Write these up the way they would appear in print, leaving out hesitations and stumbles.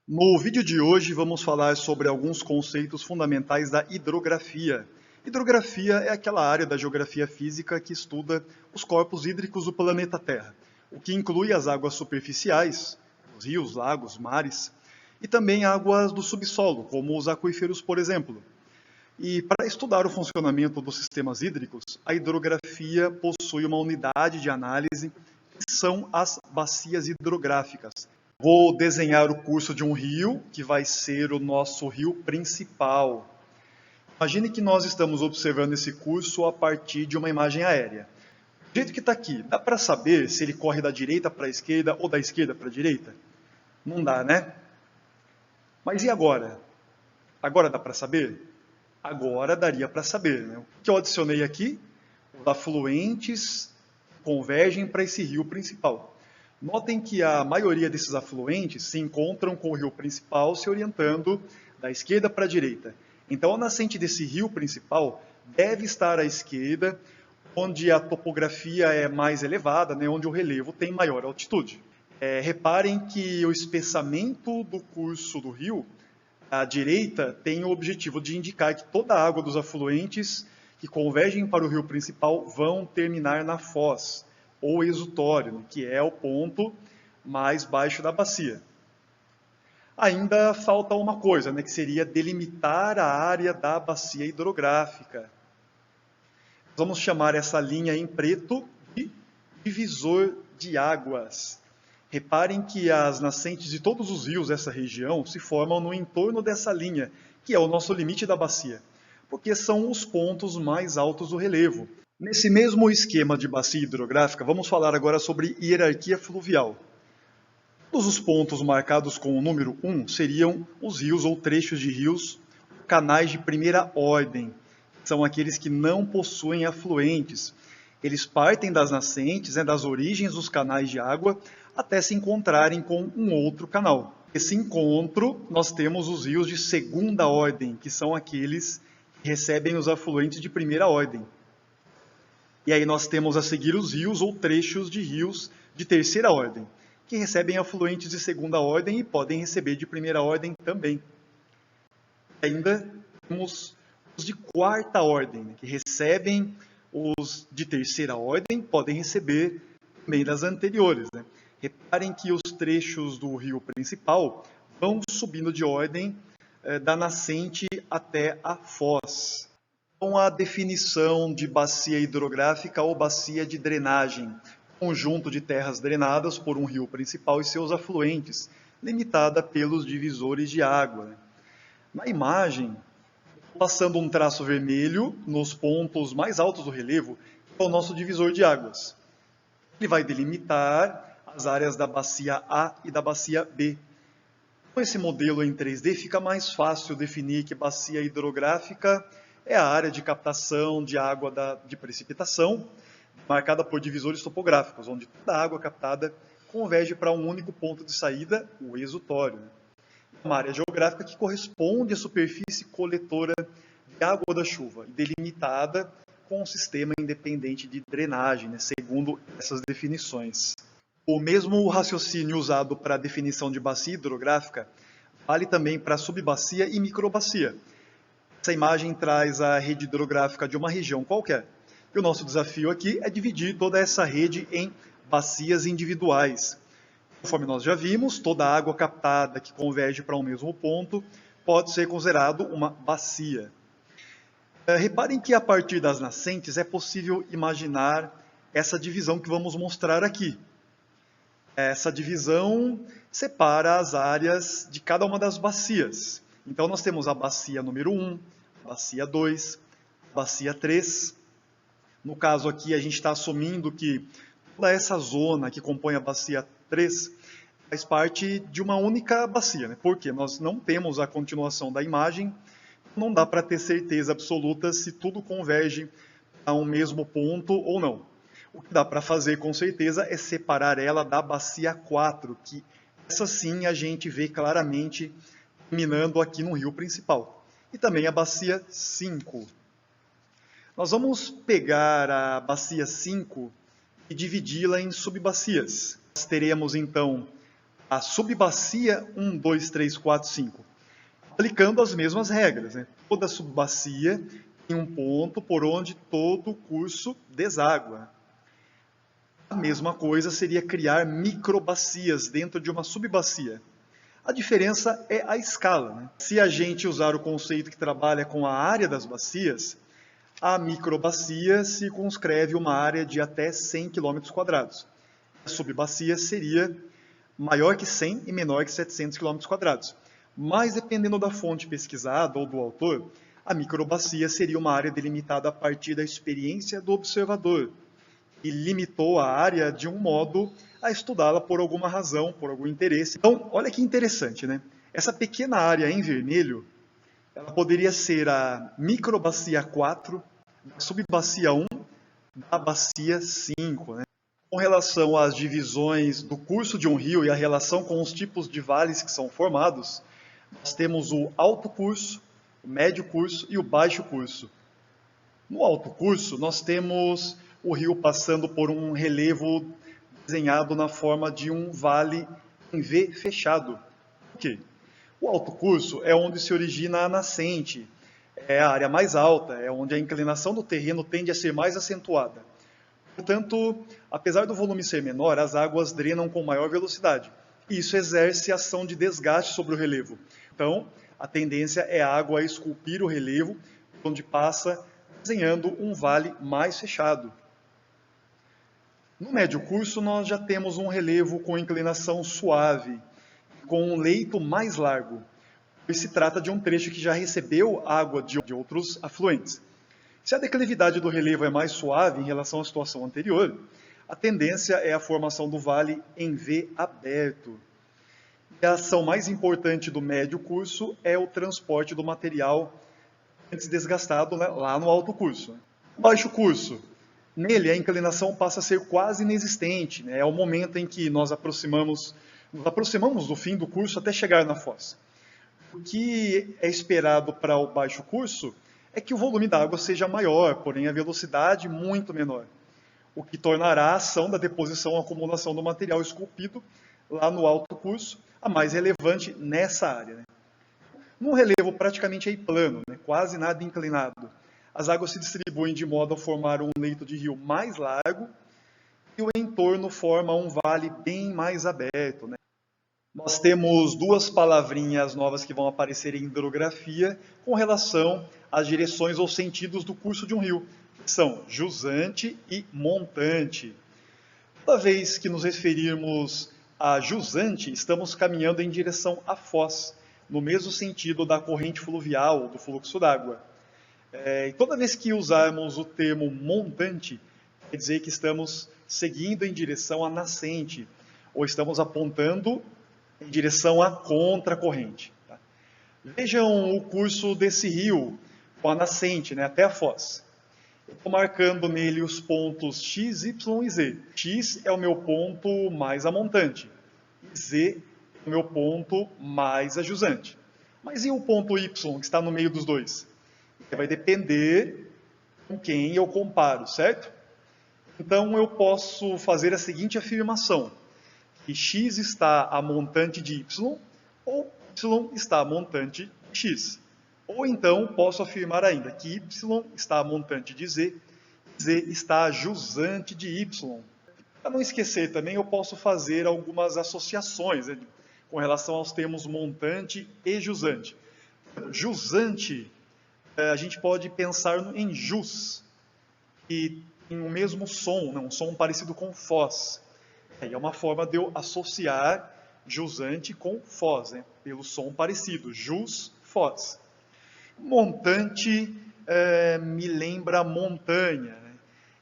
No vídeo de hoje vamos falar sobre alguns conceitos fundamentais da hidrografia. Hidrografia é aquela área da geografia física que estuda os corpos hídricos do planeta Terra, o que inclui as águas superficiais, os rios, lagos, mares, e também águas do subsolo, como os aquíferos, por exemplo. E para estudar o funcionamento dos sistemas hídricos, a hidrografia possui uma unidade de análise que são as bacias hidrográficas. Vou desenhar o curso de um rio, que vai ser o nosso rio principal. Imagine que nós estamos observando esse curso a partir de uma imagem aérea. Do jeito que está aqui, dá para saber se ele corre da direita para a esquerda ou da esquerda para a direita? Não dá, né? Mas e agora? Agora dá para saber? Agora daria para saber, né? O que eu adicionei aqui? Os afluentes convergem para esse rio principal. Notem que a maioria desses afluentes se encontram com o rio principal se orientando da esquerda para a direita. Então, a nascente desse rio principal deve estar à esquerda, onde a topografia é mais elevada, né, onde o relevo tem maior altitude. Reparem que o espessamento do curso do rio, à direita, tem o objetivo de indicar que toda a água dos afluentes que convergem para o rio principal vão terminar na foz, ou exutório, que é o ponto mais baixo da bacia. Ainda falta uma coisa, que seria delimitar a área da bacia hidrográfica. Vamos chamar essa linha em preto de divisor de águas. Reparem que as nascentes de todos os rios dessa região se formam no entorno dessa linha, que é o nosso limite da bacia, porque são os pontos mais altos do relevo. Nesse mesmo esquema de bacia hidrográfica, vamos falar agora sobre hierarquia fluvial. Todos os pontos marcados com o número 1 seriam os rios ou trechos de rios, canais de primeira ordem. São aqueles que não possuem afluentes. Eles partem das nascentes, das origens dos canais de água, até se encontrarem com um outro canal. Nesse encontro, nós temos os rios de segunda ordem, que são aqueles que recebem os afluentes de primeira ordem. E aí nós temos a seguir os rios ou trechos de rios de terceira ordem, que recebem afluentes de segunda ordem e podem receber de primeira ordem também. Ainda temos os de quarta ordem, que recebem os de terceira ordem, podem receber também das anteriores. Reparem que os trechos do rio principal vão subindo de ordem da nascente até a foz. Com a definição de bacia hidrográfica ou bacia de drenagem, conjunto de terras drenadas por um rio principal e seus afluentes, limitada pelos divisores de água. Na imagem, passando um traço vermelho nos pontos mais altos do relevo, que é o nosso divisor de águas. Ele vai delimitar as áreas da bacia A e da bacia B. Com esse modelo em 3D, fica mais fácil definir que bacia hidrográfica é a área de captação de água de precipitação, marcada por divisores topográficos, onde toda a água captada converge para um único ponto de saída, o exutório. Uma área geográfica que corresponde à superfície coletora de água da chuva, delimitada com um sistema independente de drenagem, segundo essas definições. O mesmo raciocínio usado para a definição de bacia hidrográfica vale também para subbacia e microbacia. Essa imagem traz a rede hidrográfica de uma região qualquer. E o nosso desafio aqui é dividir toda essa rede em bacias individuais. Conforme nós já vimos, toda a água captada que converge para um mesmo ponto pode ser considerado uma bacia. Reparem que a partir das nascentes é possível imaginar essa divisão que vamos mostrar aqui. Essa divisão separa as áreas de cada uma das bacias. Então, nós temos a bacia número 1, a bacia 2, a bacia 3. No caso aqui, a gente está assumindo que toda essa zona que compõe a bacia 3 faz parte de uma única bacia, porque nós não temos a continuação da imagem, não dá para ter certeza absoluta se tudo converge a um mesmo ponto ou não. O que dá para fazer com certeza é separar ela da bacia 4, que essa sim a gente vê claramente terminando aqui no rio principal. E também a bacia 5. Nós vamos pegar a bacia 5 e dividi-la em subbacias. Nós teremos então a subbacia 1, 2, 3, 4, 5, aplicando as mesmas regras, né? Toda subbacia tem um ponto por onde todo o curso deságua. A mesma coisa seria criar microbacias dentro de uma subbacia. A diferença é a escala, né? Se a gente usar o conceito que trabalha com a área das bacias, a microbacia se circunscreve uma área de até 100 km². A subbacia seria maior que 100 e menor que 700 km². Mas, dependendo da fonte pesquisada ou do autor, a microbacia seria uma área delimitada a partir da experiência do observador, e limitou a área de um modo a estudá-la por alguma razão, por algum interesse. Então, olha que interessante, né? Essa pequena área em vermelho, ela poderia ser a microbacia 4, a subbacia 1, da bacia 5, né? Com relação às divisões do curso de um rio e a relação com os tipos de vales que são formados, nós temos o alto curso, o médio curso e o baixo curso. No alto curso, nós temos o rio passando por um relevo desenhado na forma de um vale em V fechado. Por quê? O alto curso é onde se origina a nascente, é a área mais alta, é onde a inclinação do terreno tende a ser mais acentuada. Portanto, apesar do volume ser menor, as águas drenam com maior velocidade. E isso exerce ação de desgaste sobre o relevo. Então, a tendência é a água esculpir o relevo, onde passa, desenhando um vale mais fechado. No médio curso, nós já temos um relevo com inclinação suave, com um leito mais largo, pois se trata de um trecho que já recebeu água de outros afluentes. Se a declividade do relevo é mais suave em relação à situação anterior, a tendência é a formação do vale em V aberto. E a ação mais importante do médio curso é o transporte do material antes desgastado, né, lá no alto curso. Baixo curso. Nele, a inclinação passa a ser quase inexistente, né? É o momento em que nos aproximamos do fim do curso até chegar na foz. O que é esperado para o baixo curso é que o volume da água seja maior, porém a velocidade muito menor, o que tornará a ação da deposição ou acumulação do material esculpido lá no alto curso a mais relevante nessa área, né? Num relevo praticamente aí plano, né? Quase nada inclinado, as águas se distribuem de modo a formar um leito de rio mais largo e o entorno forma um vale bem mais aberto, né? Nós temos duas palavrinhas novas que vão aparecer em hidrografia com relação às direções ou sentidos do curso de um rio, que são jusante e montante. Toda vez que nos referirmos a jusante, estamos caminhando em direção à foz, no mesmo sentido da corrente fluvial ou do fluxo d'água. E toda vez que usarmos o termo montante, quer dizer que estamos seguindo em direção à nascente, ou estamos apontando em direção à contracorrente. Tá? Vejam o curso desse rio, com a nascente, né, até a foz. Eu estou marcando nele os pontos X, Y e Z. X é o meu ponto mais amontante, Z é o meu ponto mais ajusante. Mas e o ponto Y, que está no meio dos dois? Vai depender com quem eu comparo, certo? Então eu posso fazer a seguinte afirmação, que x está a montante de y, ou y está a montante de x. Ou então posso afirmar ainda que y está a montante de z, z está a jusante de y. Para não esquecer também, eu posso fazer algumas associações, né, com relação aos termos montante e jusante. Jusante, a gente pode pensar em jus, que tem o mesmo som, né, um som parecido com foz. É uma forma de eu associar jusante com foz, né, pelo som parecido, jus, foz. Montante me lembra montanha, né,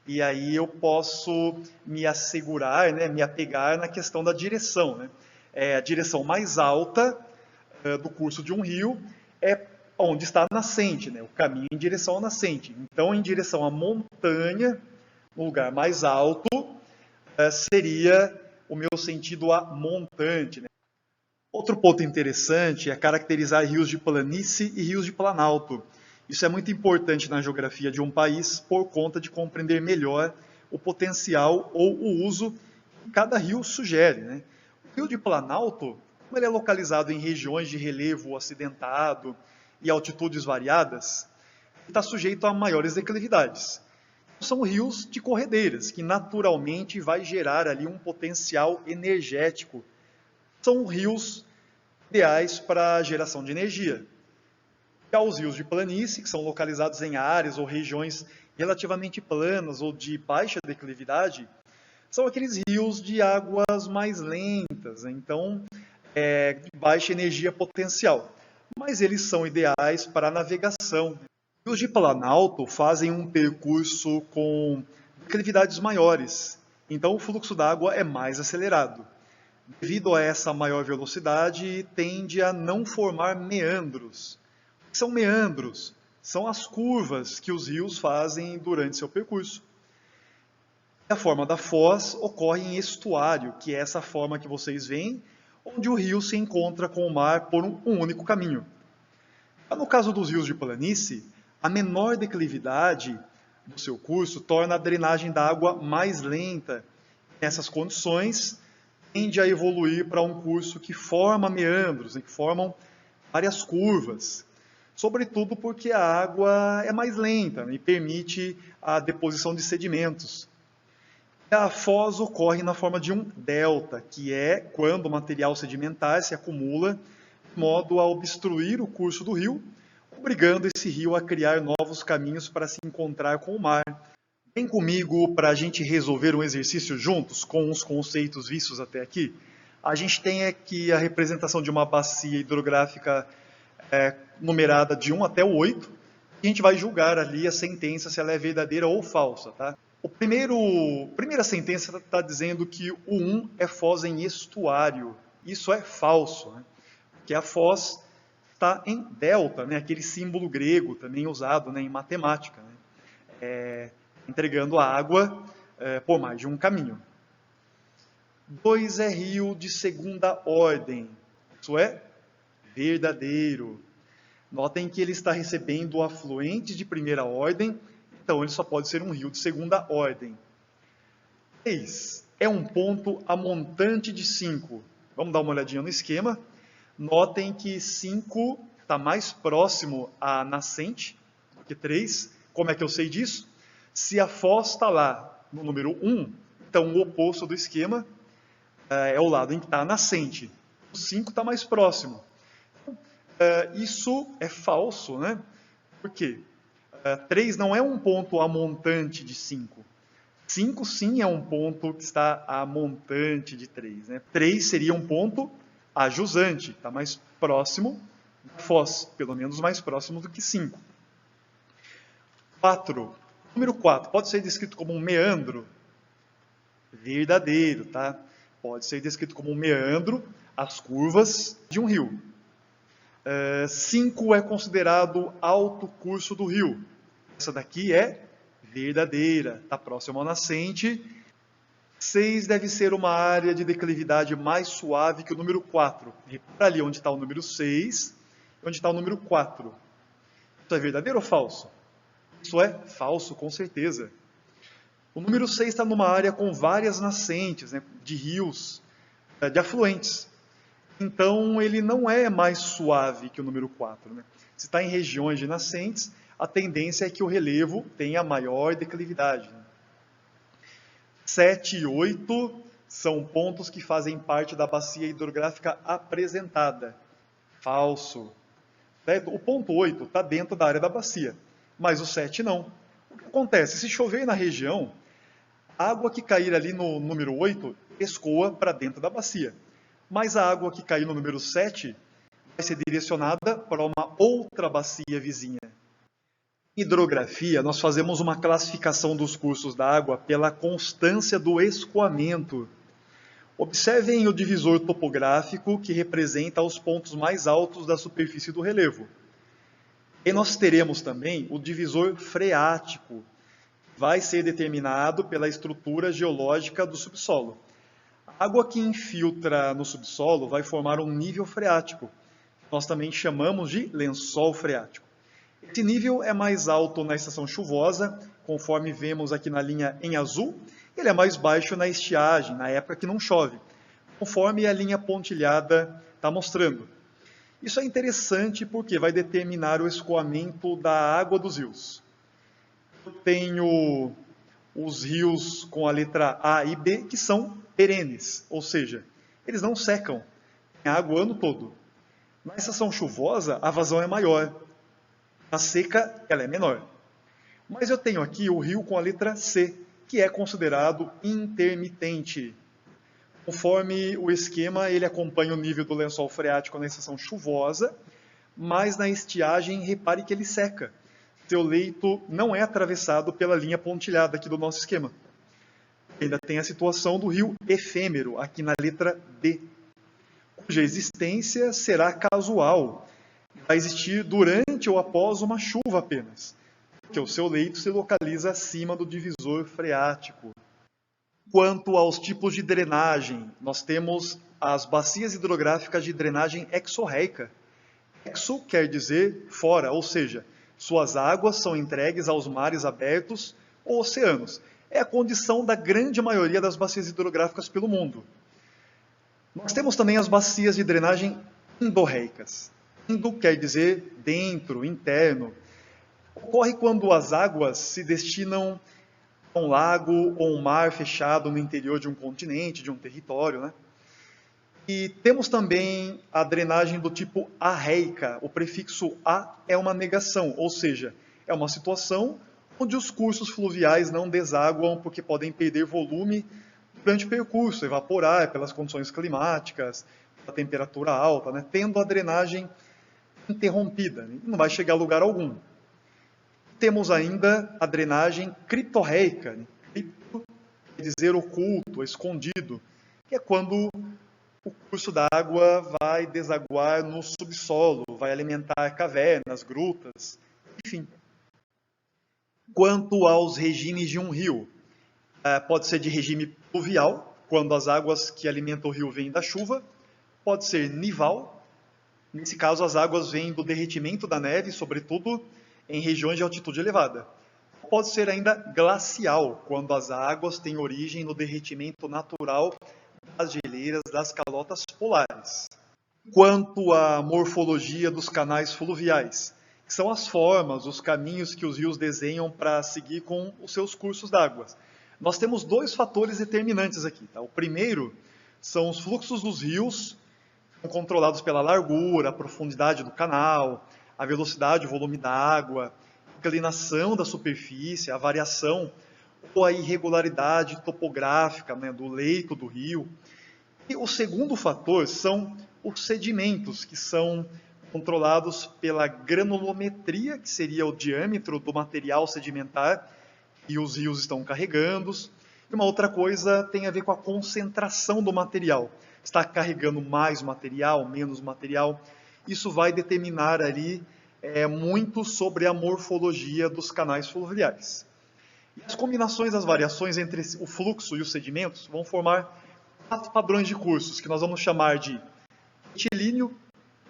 e aí eu posso me assegurar, né, me apegar na questão da direção, né. A direção mais alta do curso de um rio é onde está a nascente, né? O caminho em direção à nascente. Então, em direção à montanha, no lugar mais alto, seria o meu sentido a montante, né? Outro ponto interessante é caracterizar rios de planície e rios de planalto. Isso é muito importante na geografia de um país por conta de compreender melhor o potencial ou o uso que cada rio sugere, né? O rio de Planalto, como ele é localizado em regiões de relevo acidentado e altitudes variadas, está sujeito a maiores declividades. São rios de corredeiras, que naturalmente vai gerar ali um potencial energético. São rios ideais para a geração de energia. Já os rios de planície, que são localizados em áreas ou regiões relativamente planas ou de baixa declividade, são aqueles rios de águas mais lentas, então de baixa energia potencial, mas eles são ideais para a navegação. Os de Planalto fazem um percurso com declividades maiores, então o fluxo d'água é mais acelerado. Devido a essa maior velocidade, tende a não formar meandros. O que são meandros? São as curvas que os rios fazem durante seu percurso. A forma da foz ocorre em estuário, que é essa forma que vocês veem, onde o rio se encontra com o mar por um único caminho. No caso dos rios de planície, a menor declividade do seu curso torna a drenagem da água mais lenta. Nessas condições, tende a evoluir para um curso que forma meandros, que formam várias curvas, sobretudo porque a água é mais lenta e permite a deposição de sedimentos. A foz ocorre na forma de um delta, que é quando o material sedimentar se acumula de modo a obstruir o curso do rio, obrigando esse rio a criar novos caminhos para se encontrar com o mar. Vem comigo para a gente resolver um exercício juntos com os conceitos vistos até aqui. A gente tem aqui a representação de uma bacia hidrográfica numerada de 1 até o 8. E a gente vai julgar ali a sentença se ela é verdadeira ou falsa, tá? Primeira sentença está dizendo que o 1 é foz em estuário. Isso é falso, né? Porque a foz está em delta, né? Aquele símbolo grego também usado, né, em matemática, né? Entregando a água por mais de um caminho. 2 é rio de segunda ordem. Isso é verdadeiro. Notem que ele está recebendo afluentes de primeira ordem, então ele só pode ser um rio de segunda ordem. 3 é um ponto a montante de 5. Vamos dar uma olhadinha no esquema. Notem que 5 está mais próximo à nascente do que 3. Como é que eu sei disso? Se a foz está lá no número 1, então o oposto do esquema é o lado em que está a nascente. O 5 está mais próximo. Isso é falso, né? Por quê? 3 não é um ponto a montante de 5. 5 sim é um ponto que está a montante de 3. Né? 3 seria um ponto a jusante, está mais próximo da foz, pelo menos mais próximo do que 5. 4. Número 4 pode ser descrito como um meandro? Verdadeiro, tá? Pode ser descrito como um meandro, as curvas de um rio. 5 é considerado alto curso do rio. Essa daqui é verdadeira, está próximo ao nascente. 6 deve ser uma área de declividade mais suave que o número 4. Repara ali onde está o número 6 e onde está o número 4. Isso é verdadeiro ou falso? Isso é falso, com certeza. O número 6 está numa área com várias nascentes, né, de rios, de afluentes. Então, ele não é mais suave que o número 4. Né? Se está em regiões de nascentes, a tendência é que o relevo tenha maior declividade. Né? 7 e 8 são pontos que fazem parte da bacia hidrográfica apresentada. Falso. O ponto 8 está dentro da área da bacia, mas o 7 não. O que acontece? Se chover na região, a água que cair ali no número 8 escoa para dentro da bacia. Mas a água que cair no número 7 vai ser direcionada para uma outra bacia vizinha. Em hidrografia, nós fazemos uma classificação dos cursos da água pela constância do escoamento. Observem o divisor topográfico que representa os pontos mais altos da superfície do relevo. E nós teremos também o divisor freático, que vai ser determinado pela estrutura geológica do subsolo. A água que infiltra no subsolo vai formar um nível freático, que nós também chamamos de lençol freático. Esse nível é mais alto na estação chuvosa, conforme vemos aqui na linha em azul, e ele é mais baixo na estiagem, na época que não chove. conforme a linha pontilhada está mostrando. Isso é interessante porque vai determinar o escoamento da água dos rios. Eu tenho os rios com a letra A e B, que são perenes, ou seja, eles não secam, tem água o ano todo. Na estação chuvosa, a vazão é maior. Na seca, ela é menor. Mas eu tenho aqui o rio com a letra C, que é considerado intermitente. Conforme o esquema, ele acompanha o nível do lençol freático na estação chuvosa, mas na estiagem, repare que ele seca. Seu leito não é atravessado pela linha pontilhada aqui do nosso esquema. Ainda tem a situação do rio efêmero, aqui na letra D, cuja existência será casual. Vai existir durante ou após uma chuva apenas, porque o seu leito se localiza acima do divisor freático. Quanto aos tipos de drenagem, nós temos as bacias hidrográficas de drenagem exorreica. Exo quer dizer fora, ou seja, suas águas são entregues aos mares abertos ou oceanos. É a condição da grande maioria das bacias hidrográficas pelo mundo. Nós temos também as bacias de drenagem endorreicas. Endo quer dizer dentro, interno. Ocorre quando as águas se destinam a um lago ou um mar fechado no interior de um continente, de um território, né? E temos também a drenagem do tipo arreica. O prefixo a é uma negação, ou seja, é uma situação onde os cursos fluviais não desaguam porque podem perder volume durante o percurso, evaporar pelas condições climáticas, a temperatura alta, né? Tendo a drenagem interrompida, não vai chegar a lugar algum. Temos ainda a drenagem criptorreica, cripto quer dizer oculto, escondido, que é quando o curso da água vai desaguar no subsolo, vai alimentar cavernas, grutas, enfim. Quanto aos regimes de um rio, pode ser de regime pluvial, quando as águas que alimentam o rio vêm da chuva, pode ser nival, nesse caso as águas vêm do derretimento da neve, sobretudo em regiões de altitude elevada. Pode ser ainda glacial, quando as águas têm origem no derretimento natural das geleiras das calotas polares. Quanto à morfologia dos canais fluviais, que são as formas, os caminhos que os rios desenham para seguir com os seus cursos d'água. Nós temos dois fatores determinantes aqui. Tá? O primeiro são os fluxos dos rios, controlados pela largura, a profundidade do canal, a velocidade, o volume da água, a inclinação da superfície, a variação ou a irregularidade topográfica, né, do leito do rio. E o segundo fator são os sedimentos, que são controlados pela granulometria, que seria o diâmetro do material sedimentar que os rios estão carregando. E uma outra coisa tem a ver com a concentração do material. Está carregando mais material, menos material. Isso vai determinar ali muito sobre a morfologia dos canais fluviais. E as combinações, as variações entre o fluxo e os sedimentos vão formar 4 padrões de cursos, que nós vamos chamar de retilíneo,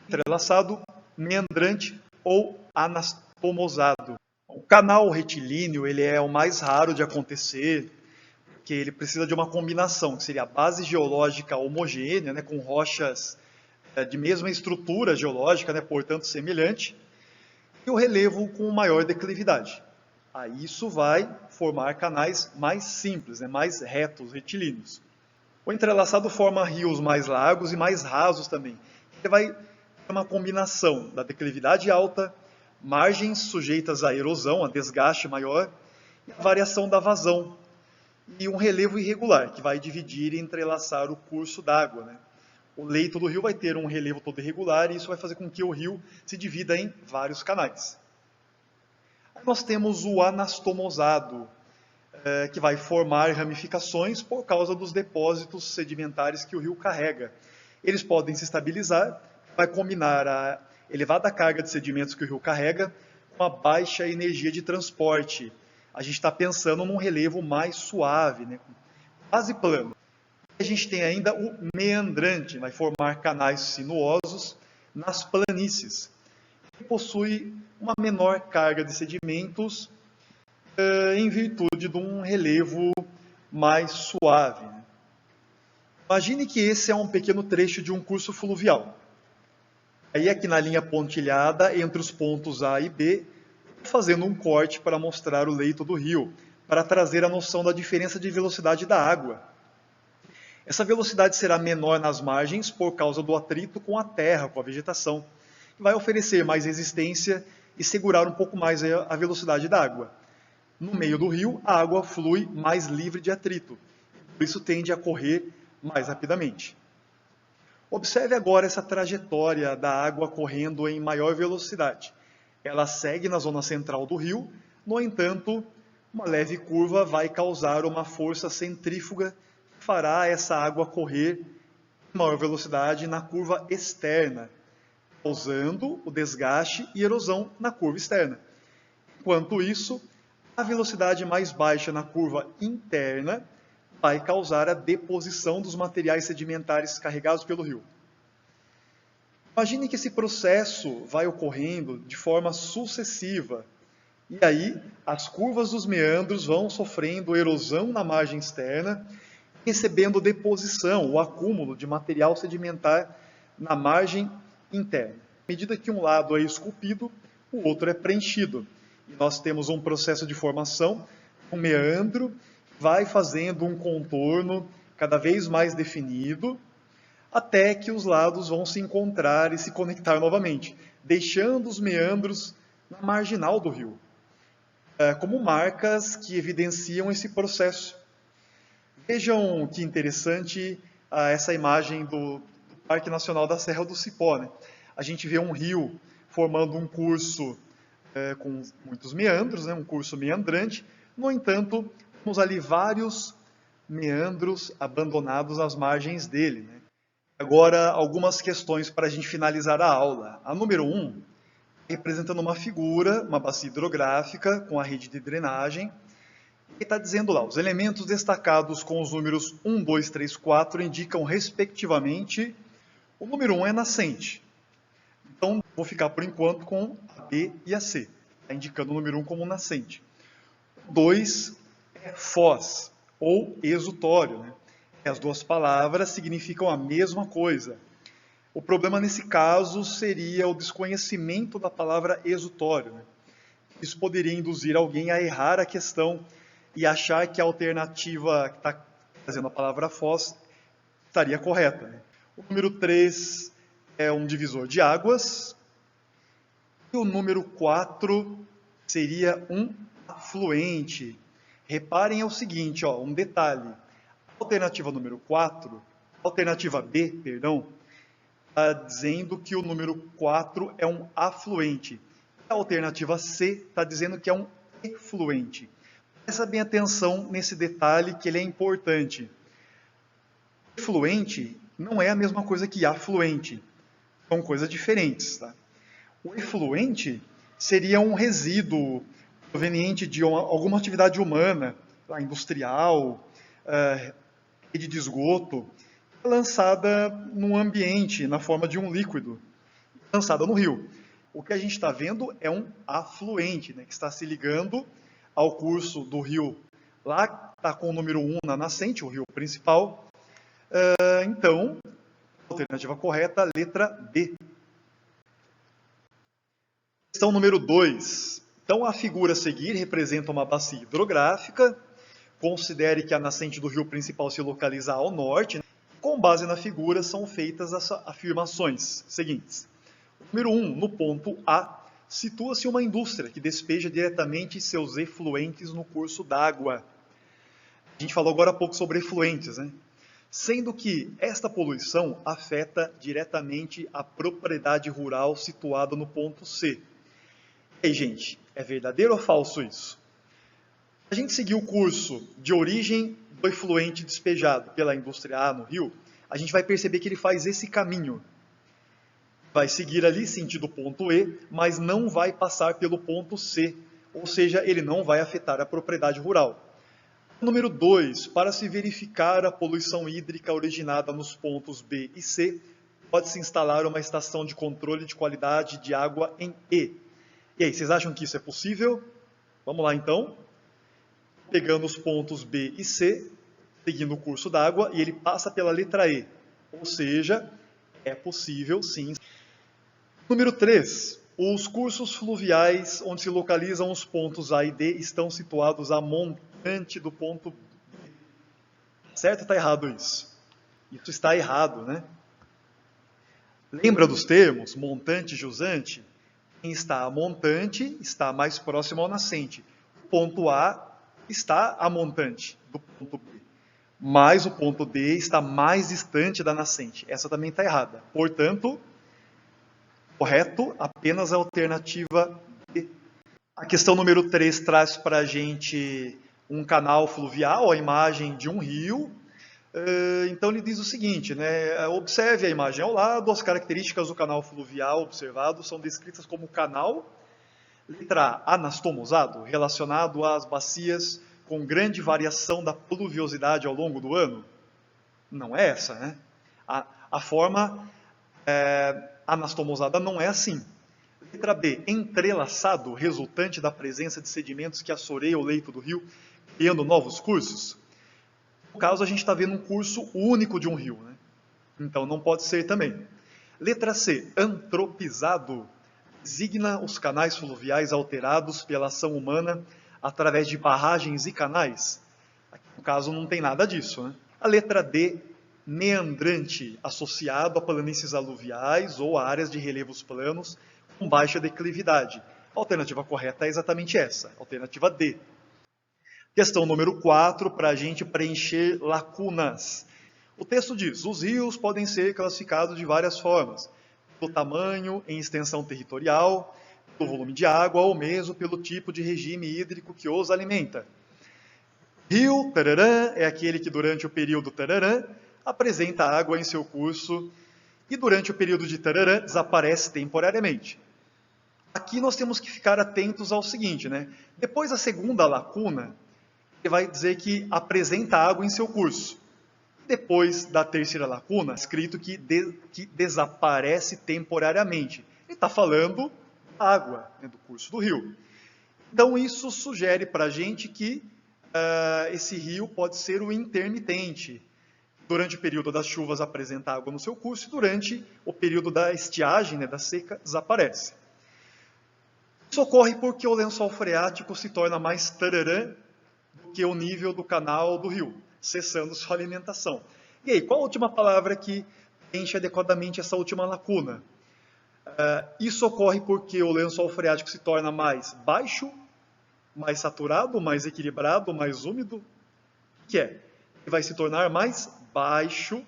entrelaçado, meandrante ou anastomosado. O canal retilíneo ele é o mais raro de acontecer, porque ele precisa de uma combinação, que seria a base geológica homogênea, né, com rochas de mesma estrutura geológica, né, portanto semelhante, e o relevo com maior declividade. Aí isso vai formar canais mais simples, né, mais retos, retilíneos. O entrelaçado forma rios mais largos e mais rasos também. Ele vai ter uma combinação da declividade alta, margens sujeitas à erosão, a desgaste maior, e a variação da vazão, e um relevo irregular, que vai dividir e entrelaçar o curso d'água, né? O leito do rio vai ter um relevo todo irregular e isso vai fazer com que o rio se divida em vários canais. Aí nós temos o anastomosado, que vai formar ramificações por causa dos depósitos sedimentares que o rio carrega. Eles podem se estabilizar, vai combinar a elevada carga de sedimentos que o rio carrega com a baixa energia de transporte. A gente está pensando num relevo mais suave, né? Quase plano. A gente tem ainda o meandrante, vai formar canais sinuosos nas planícies. Que possui uma menor carga de sedimentos em virtude de um relevo mais suave. Imagine que esse é um pequeno trecho de um curso fluvial. Aí aqui na linha pontilhada, entre os pontos A e B, fazendo um corte para mostrar o leito do rio, para trazer a noção da diferença de velocidade da água. Essa velocidade será menor nas margens por causa do atrito com a terra, com a vegetação, que vai oferecer mais resistência e segurar um pouco mais a velocidade da água. No meio do rio, a água flui mais livre de atrito, por isso tende a correr mais rapidamente. Observe agora essa trajetória da água correndo em maior velocidade. Ela segue na zona central do rio, no entanto, uma leve curva vai causar uma força centrífuga que fará essa água correr em maior velocidade na curva externa, causando o desgaste e erosão na curva externa. Enquanto isso, a velocidade mais baixa na curva interna vai causar a deposição dos materiais sedimentares carregados pelo rio. Imagine que esse processo vai ocorrendo de forma sucessiva, e aí as curvas dos meandros vão sofrendo erosão na margem externa, recebendo deposição, o acúmulo de material sedimentar na margem interna. À medida que um lado é esculpido, o outro é preenchido. E nós temos um processo de formação, um meandro, vai fazendo um contorno cada vez mais definido, até que os lados vão se encontrar e se conectar novamente, deixando os meandros na marginal do rio, como marcas que evidenciam esse processo. Vejam que interessante essa imagem do Parque Nacional da Serra do Cipó, né? A gente vê um rio formando um curso com muitos meandros, né? Um curso meandrante. No entanto, temos ali vários meandros abandonados às margens dele, né? Agora, algumas questões para a gente finalizar a aula. A número 1, representando uma figura, uma bacia hidrográfica com a rede de drenagem. E está dizendo lá, os elementos destacados com os números 1, 2, 3, 4 indicam, respectivamente, o número 1 é nascente. Então, vou ficar por enquanto com a B e a C. Está indicando o número 1 como nascente. O 2 é foz, ou exutório, né? As duas palavras significam a mesma coisa. O problema nesse caso seria o desconhecimento da palavra exutório, né? Isso poderia induzir alguém a errar a questão e achar que a alternativa que está trazendo a palavra foz estaria correta, né? O número 3 é um divisor de águas. E o número 4 seria um afluente. Reparem é o seguinte, ó, um detalhe. Alternativa número 4, alternativa B, perdão, está dizendo que o número 4 é um afluente. A alternativa C está dizendo que é um efluente. Presta bem atenção nesse detalhe que ele é importante. Efluente não é a mesma coisa que afluente. São coisas diferentes, tá? O efluente seria um resíduo proveniente de alguma atividade humana, industrial, rede de esgoto, lançada no ambiente, na forma de um líquido, lançada no rio. O que a gente está vendo é um afluente, né, que está se ligando ao curso do rio. Lá está com o número 1 na nascente, o rio principal. Então, a alternativa correta, letra B. Questão número 2. Então, a figura a seguir representa uma bacia hidrográfica. Considere que a nascente do rio principal se localiza ao norte. Com base na figura, são feitas as afirmações seguintes. Número 1, no ponto A, situa-se uma indústria que despeja diretamente seus efluentes no curso d'água. A gente falou agora há pouco sobre efluentes, né? Sendo que esta poluição afeta diretamente a propriedade rural situada no ponto C. E aí, gente, é verdadeiro ou falso isso? Se a gente seguir o curso de origem do efluente despejado pela indústria A no rio, a gente vai perceber que ele faz esse caminho. Vai seguir ali sentido ponto E, mas não vai passar pelo ponto C, ou seja, ele não vai afetar a propriedade rural. Número 2, para se verificar a poluição hídrica originada nos pontos B e C, pode-se instalar uma estação de controle de qualidade de água em E. E aí, vocês acham que isso é possível? Vamos lá então. Pegando os pontos B e C, seguindo o curso d'água e ele passa pela letra E. Ou seja, é possível sim. Número 3. Os cursos fluviais onde se localizam os pontos A e D estão situados a montante do ponto B. Certo ou está errado isso? Isso está errado, né? Lembra dos termos montante e jusante? Quem está a montante está mais próximo ao nascente. O ponto A está a montante do ponto B, mas o ponto D está mais distante da nascente. Essa também está errada. Portanto, correto, apenas a alternativa B. A questão número 3 traz para a gente um canal fluvial, a imagem de um rio. Então ele diz o seguinte, né? Observe a imagem ao lado, as características do canal fluvial observado são descritas como canal, letra A, anastomosado, relacionado às bacias com grande variação da pluviosidade ao longo do ano. Não é essa, né? A forma anastomosada não é assim. Letra B, entrelaçado, resultante da presença de sedimentos que assoreiam o leito do rio, criando novos cursos. No caso, a gente está vendo um curso único de um rio, né? Então não pode ser também. Letra C, antropizado, designa os canais fluviais alterados pela ação humana através de barragens e canais. Aqui, no caso, não tem nada disso, né? A letra D, meandrante, associado a planícies aluviais ou a áreas de relevos planos com baixa declividade. A alternativa correta é exatamente essa, alternativa D. Questão número 4, para a gente preencher lacunas. O texto diz, os rios podem ser classificados de várias formas, pelo tamanho, em extensão territorial, pelo volume de água ou mesmo pelo tipo de regime hídrico que os alimenta. Rio, tararã, é aquele que durante o período tararã apresenta água em seu curso e durante o período de tararã desaparece temporariamente. Aqui nós temos que ficar atentos ao seguinte, né? Depois da segunda lacuna, ele vai dizer que apresenta água em seu curso. Depois da terceira lacuna, escrito que desaparece temporariamente. Ele está falando da água, né, do curso do rio. Então isso sugere para a gente que esse rio pode ser o intermitente. Durante o período das chuvas apresenta água no seu curso e durante o período da estiagem, né, da seca, desaparece. Isso ocorre porque o lençol freático se torna mais tararã do que o nível do canal do rio, cessando sua alimentação. E aí, qual a última palavra que preenche adequadamente essa última lacuna? Isso ocorre porque o lençol freático se torna mais baixo, mais saturado, mais equilibrado, mais úmido. O que é? Ele vai se tornar mais baixo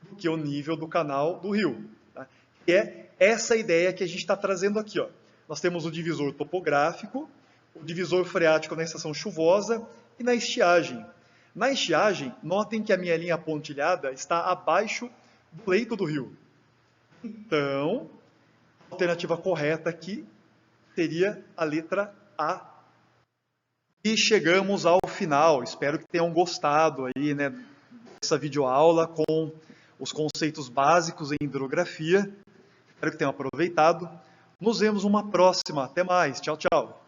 do que o nível do canal do rio. Tá? E é essa ideia que a gente está trazendo aqui. Ó. Nós temos o divisor topográfico, o divisor freático na estação chuvosa e na estiagem. Na estiagem, notem que a minha linha pontilhada está abaixo do leito do rio. Então, a alternativa correta aqui seria a letra A. E chegamos ao final. Espero que tenham gostado aí, né, dessa videoaula com os conceitos básicos em hidrografia. Espero que tenham aproveitado. Nos vemos numa próxima. Até mais. Tchau, tchau.